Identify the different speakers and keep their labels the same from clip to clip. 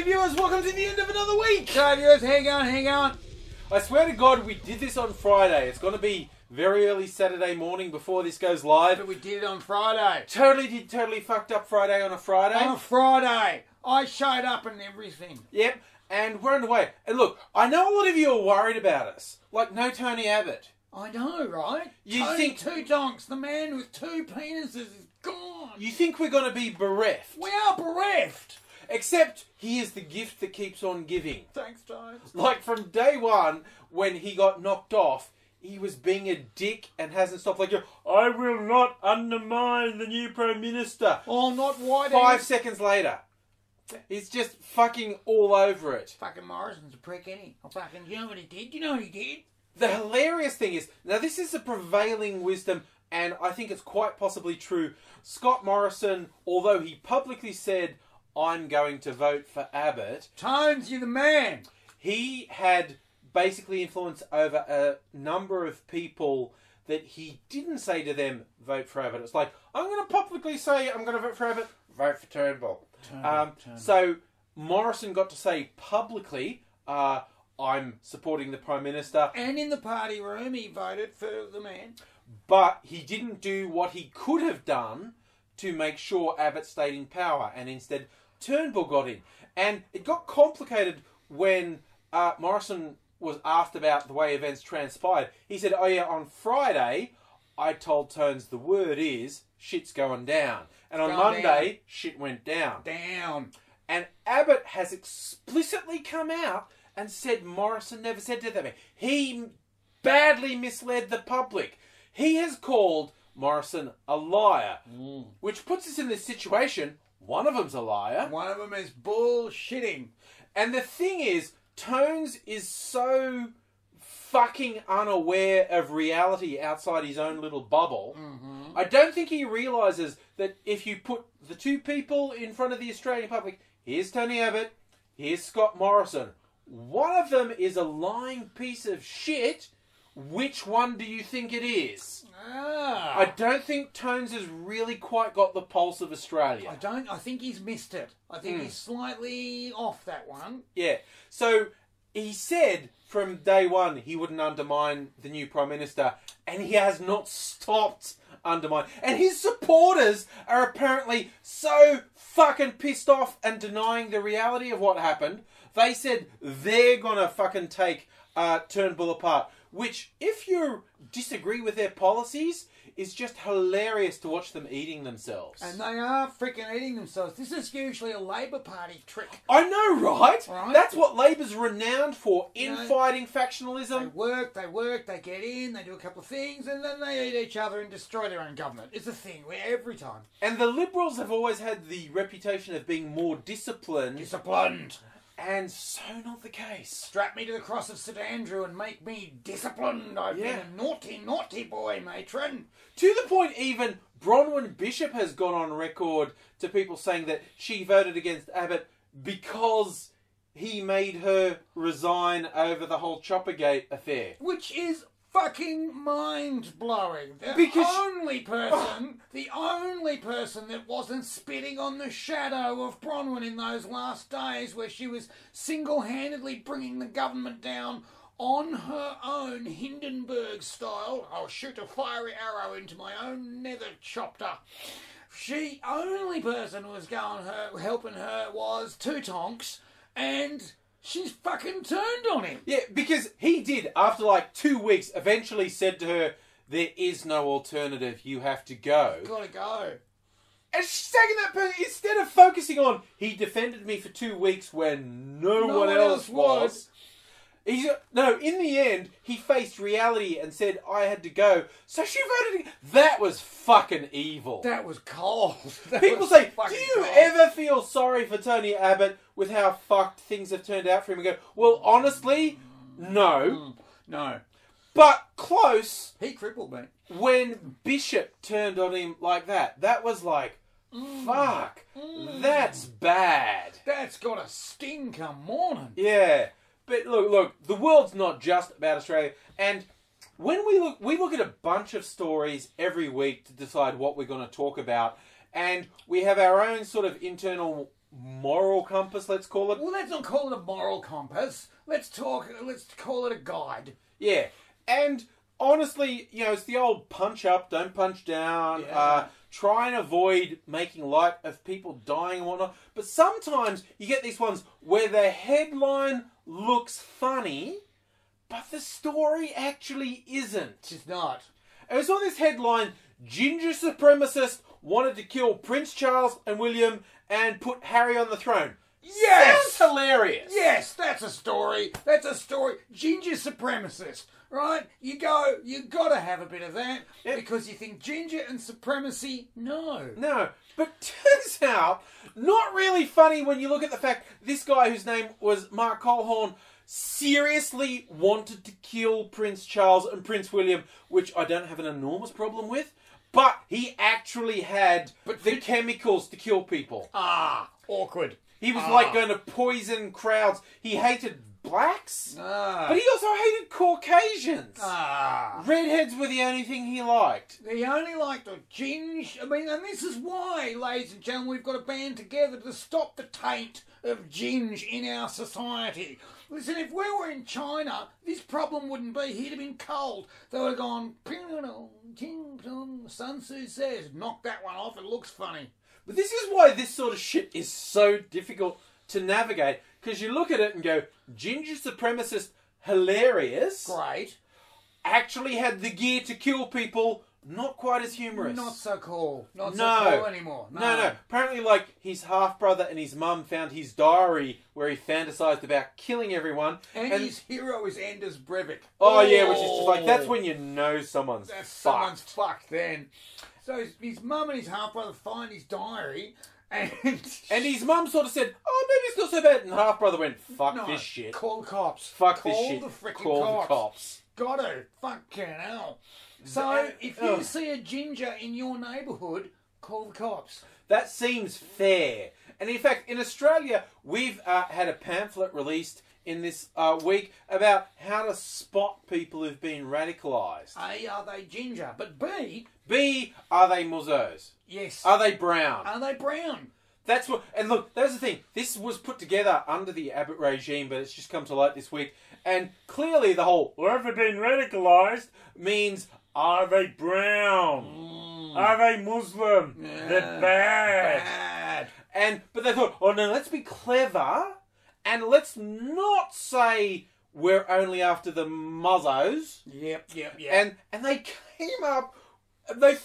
Speaker 1: G'day viewers, welcome to the end of another week.
Speaker 2: G'day viewers, how you going, how you going?
Speaker 1: I swear to God, we did this on Friday. It's going to be very early Saturday morning before this goes live.
Speaker 2: But we did it on Friday.
Speaker 1: Totally fucked up Friday on a Friday.
Speaker 2: On a Friday. I showed up and everything.
Speaker 1: Yep, and we're on the way. And look, I know a lot of you are worried about us. Like, no Tony Abbott.
Speaker 2: I know, right?
Speaker 1: You
Speaker 2: Tony
Speaker 1: think...
Speaker 2: Two Donks, the man with two penises, is gone.
Speaker 1: You think we're going to be bereft.
Speaker 2: We are bereft.
Speaker 1: Except he is the gift that keeps on giving.
Speaker 2: Thanks, Jones.
Speaker 1: Like, from day one, when he got knocked off, he was being a dick and hasn't stopped. Like, I will not undermine the new Prime Minister.
Speaker 2: Oh, not white.
Speaker 1: 5 seconds later, he's just fucking all over it.
Speaker 2: Fucking Morrison's a prick, ain't he? You know what he did? You know what he did?
Speaker 1: The hilarious thing is, now this is the prevailing wisdom, and I think it's quite possibly true. Scott Morrison, although he publicly said, I'm going to vote for Abbott.
Speaker 2: Tones, you're the man.
Speaker 1: He had basically influence over a number of people that he didn't say to them, vote for Abbott. It's like, I'm going to publicly say I'm going to vote for Abbott, vote for Turnbull. So Morrison got to say publicly, I'm supporting the Prime Minister.
Speaker 2: And in the party room, he voted for the man.
Speaker 1: But he didn't do what he could have done to make sure Abbott stayed in power, and instead Turnbull got in. And it got complicated when Morrison was asked about the way events transpired. He said, oh yeah, on Friday, I told Tones the word is, shit's going down. And on Monday, shit went down.
Speaker 2: Down.
Speaker 1: And Abbott has explicitly come out and said Morrison never said that. He badly misled the public. He has called Morrison a liar, which puts us in this situation. One of them's a liar.
Speaker 2: One of them is bullshitting.
Speaker 1: And the thing is, Tones is so fucking unaware of reality outside his own little bubble. I don't think he realises that if you put the two people in front of the Australian public, here's Tony Abbott, here's Scott Morrison, one of them is a lying piece of shit. Which one do you think it is? I don't think Tones has really quite got the pulse of Australia.
Speaker 2: I think he's missed it. I think he's slightly off that one.
Speaker 1: Yeah. So he said from day one he wouldn't undermine the new Prime Minister, and he has not stopped undermining. And his supporters are apparently so fucking pissed off and denying the reality of what happened. They said they're gonna fucking take Turnbull apart. Which, if you disagree with their policies, is just hilarious to watch them eating themselves.
Speaker 2: And they are freaking eating themselves. This is usually a Labor Party trick.
Speaker 1: I know, right? That's what Labor's renowned for, infighting factionalism.
Speaker 2: They work, they get in, they do a couple of things, and then they eat each other and destroy their own government. It's a thing, every time.
Speaker 1: And the Liberals have always had the reputation of being more disciplined. And so not the case.
Speaker 2: Strap me to the cross of St Andrew and make me disciplined. I've been a naughty boy, matron.
Speaker 1: To the point even Bronwyn Bishop has gone on record to people saying that she voted against Abbott because he made her resign over the whole Choppergate affair.
Speaker 2: Which is fucking mind-blowing. The only person that wasn't spitting on the shadow of Bronwyn in those last days where she was single-handedly bringing the government down on her own Hindenburg style. I'll shoot a fiery arrow into my own nether chopper. Only person who was helping her was Two Tonks, and she's fucking turned on him. Yeah, because he did, after like 2 weeks, eventually said to her, there is no alternative, you have to go. You've got to go. And she's taking that person, instead of focusing on, he defended me for 2 weeks when no one else was. No, in the end, he faced reality and said, I had to go. So she voted again. That was fucking evil. That was cold. People say, do you ever feel sorry for Tony Abbott with how fucked things have turned out for him? And go, well, honestly, no. No. But close. He crippled me. When Bishop turned on him like that, that was like, fuck, that's bad. That's got a sting come morning. Yeah. But look, the world's not just about Australia. And when we look at a bunch of stories every week to decide what we're going to talk about. And we have our own sort of internal
Speaker 1: moral compass, let's call it.
Speaker 2: Well, let's not call it a moral compass. Let's call it a guide.
Speaker 1: Yeah. And honestly, you know, it's the old punch up, don't punch down.
Speaker 2: Yeah.
Speaker 1: Try and avoid making light of people dying and whatnot. But sometimes you get these ones where the headline looks funny, but the story actually isn't.
Speaker 2: It's not.
Speaker 1: And we saw this headline, Ginger Supremacist Wanted to Kill Prince Charles and William and Put Harry on the Throne.
Speaker 2: Yes!
Speaker 1: Sounds hilarious.
Speaker 2: Yes, that's a story. That's a story. Ginger supremacist, right? You got to have a bit of that because you think ginger and supremacy, no.
Speaker 1: No, but turns out, not really funny when you look at the fact this guy whose name was Mark Colehorn seriously wanted to kill Prince Charles and Prince William, which I don't have an enormous problem with, but he actually had the chemicals to kill people.
Speaker 2: Ah, awkward.
Speaker 1: He was like going to poison crowds. He hated blacks, but he also hated Caucasians. Redheads were the only thing he liked.
Speaker 2: He only liked the ginge. I mean, and this is why, ladies and gentlemen, we've got to band together to stop the taint of ginge in our society. Listen, if we were in China, this problem wouldn't be. He'd have been cold. They would have gone, Sun Tzu says, knock that one off, it looks funny.
Speaker 1: But this is why this sort of shit is so difficult to navigate. Because you look at it and go, ginger supremacist, hilarious.
Speaker 2: Great.
Speaker 1: Actually had the gear to kill people, not quite as humorous.
Speaker 2: Not so cool. Not so cool anymore.
Speaker 1: No. Apparently, like, his half-brother and his mum found his diary where he fantasized about killing everyone.
Speaker 2: And his hero is Anders Breivik.
Speaker 1: Oh, yeah, which is just like, that's when you know someone's fucked.
Speaker 2: Someone's fucked then. So his mum and his half-brother find his diary, and
Speaker 1: his mum sort of said, oh, maybe it's not so bad. And half-brother went, fuck this shit.
Speaker 2: Call the cops.
Speaker 1: Fuck this shit.
Speaker 2: Call the freaking
Speaker 1: Call the cops.
Speaker 2: Gotta. Fucking hell. So, if you see a ginger in your neighbourhood, call the cops.
Speaker 1: That seems fair. And in fact, in Australia, we've had a pamphlet released in this week about how to spot people who've been radicalised.
Speaker 2: A, are they ginger? But B...
Speaker 1: B, are they muzzos?
Speaker 2: Yes.
Speaker 1: Are they brown?
Speaker 2: Are they brown?
Speaker 1: That's what... And look, that's the thing. This was put together under the Abbott regime, but it's just come to light this week. And clearly the whole, have they been radicalised, means, are they brown? Are they Muslim? They're bad. But they thought, oh no, let's be clever, and let's not say we're only after the muzzos.
Speaker 2: Yep.
Speaker 1: And they came up... They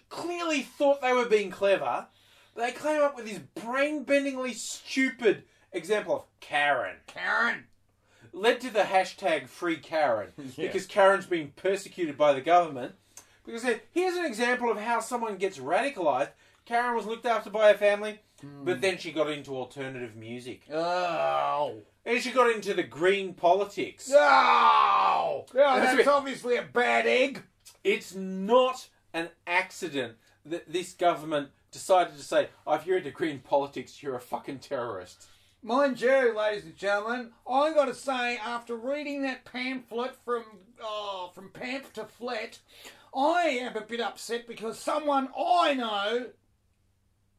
Speaker 1: clearly thought they were being clever. They came up with this brain-bendingly stupid example of Karen.
Speaker 2: Karen.
Speaker 1: Led to the hashtag Free Karen. Because Karen's been persecuted by the government. Because here's an example of how someone gets radicalised. Karen was looked after by her family, but then she got into alternative music.
Speaker 2: Oh.
Speaker 1: And she got into the green politics.
Speaker 2: Oh. That's obviously a bad egg.
Speaker 1: It's not an accident that this government decided to say, oh, if you're into green politics, you're a fucking terrorist.
Speaker 2: Mind you, ladies and gentlemen, I got to say, after reading that pamphlet from pamphlet to flet, I am a bit upset because someone I know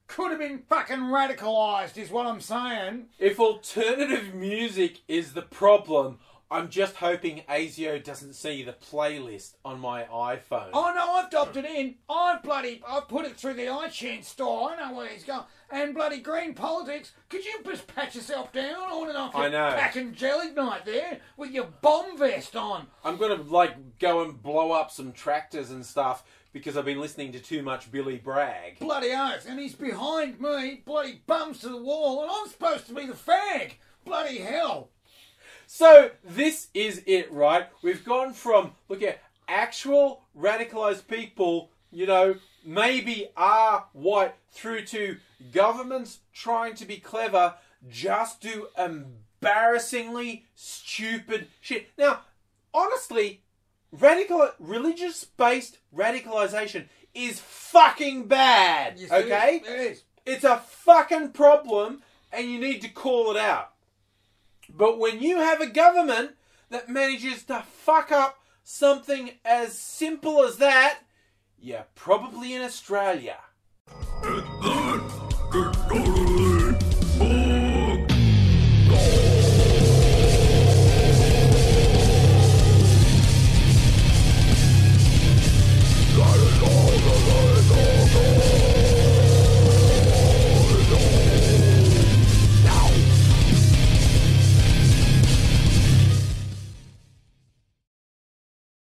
Speaker 2: could have been fucking radicalised, is what I'm saying.
Speaker 1: If alternative music is the problem, I'm just hoping ASIO doesn't see the playlist on my iPhone.
Speaker 2: Oh no, I've dopped it in. I've put it through the iTunes store. I know where he's going. And bloody green politics. Could you just patch yourself down? I want to know if you're packing jelly night there with your bomb vest on.
Speaker 1: I'm going to go and blow up some tractors and stuff because I've been listening to too much Billy Bragg.
Speaker 2: Bloody oath. And he's behind me, bloody bums to the wall, and I'm supposed to be the fag. Bloody hell.
Speaker 1: So, this is it, right? We've gone from, look at actual radicalised people, you know, maybe are white, through to governments trying to be clever, just do embarrassingly stupid shit. Now, honestly, religious-based radicalisation is fucking bad, okay?
Speaker 2: It is.
Speaker 1: It's a fucking problem, and you need to call it out. But when you have a government that manages to fuck up something as simple as that, you're probably in Australia.